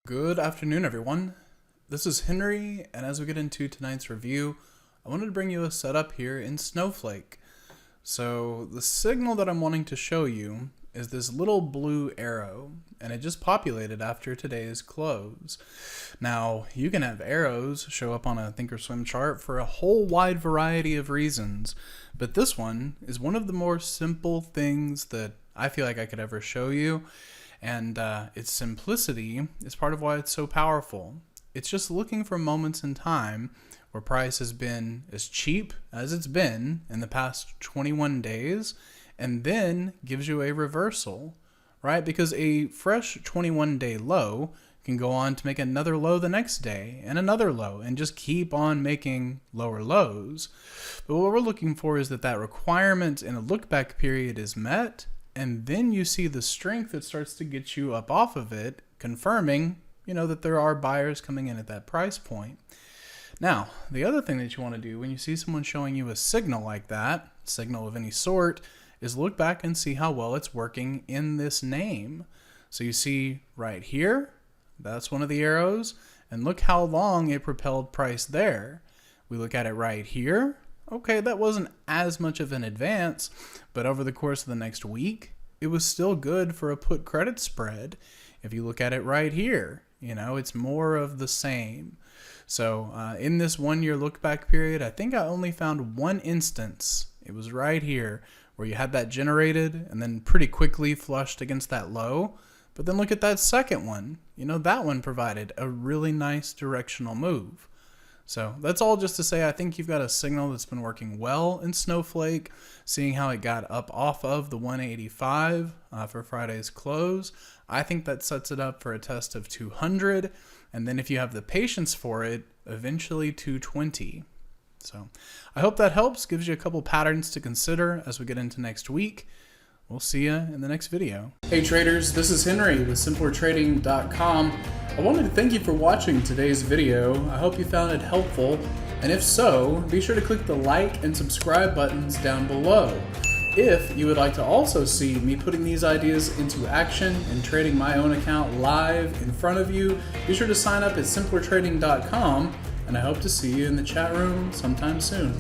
Good afternoon, everyone. This is Henry, and as we get into tonight's review, I wanted to bring you a setup here in Snowflake. So the signal that I'm wanting to show you is this little blue arrow, and it just populated after today's close. Now, you can have arrows show up on a Thinkorswim chart for a whole wide variety of reasons, but this one is one of the more simple things that I feel like I could ever show you. And its simplicity is part of why it's so powerful. It's just looking for moments in time where price has been as cheap as it's been in the past 21 days, and then gives you a reversal, right? Because a fresh 21-day low can go on to make another low the next day, and another low, and just keep on making lower lows. But what we're looking for is that requirement in a look-back period is met, and then you see the strength that starts to get you up off of it, confirming, that there are buyers coming in at that price point. Now, the other thing that you want to do when you see someone showing you a signal like that, signal of any sort, is look back and see how well it's working in this name. So you see right here, that's one of the arrows, and look how long it propelled price there. We look at it right here. Okay, that wasn't as much of an advance, but over the course of the next week, it was still good for a put credit spread. If you look at it right here, it's more of the same. So in this 1 year look back period, I think I only found one instance. It was right here where you had that generated and then pretty quickly flushed against that low. But then look at that second one. That one provided a really nice directional move. So that's all just to say I think you've got a signal that's been working well in Snowflake, seeing how it got up off of the 185 for Friday's close. I think that sets it up for a test of 200, and then if you have the patience for it, eventually 220. So I hope that helps, gives you a couple patterns to consider as we get into next week. We'll see you in the next video. Hey traders, this is Henry with simplertrading.com. I wanted to thank you for watching today's video. I hope you found it helpful, and if so, be sure to click the like and subscribe buttons down below. If you would like to also see me putting these ideas into action and trading my own account live in front of you, be sure to sign up at simplertrading.com, and I hope to see you in the chat room sometime soon.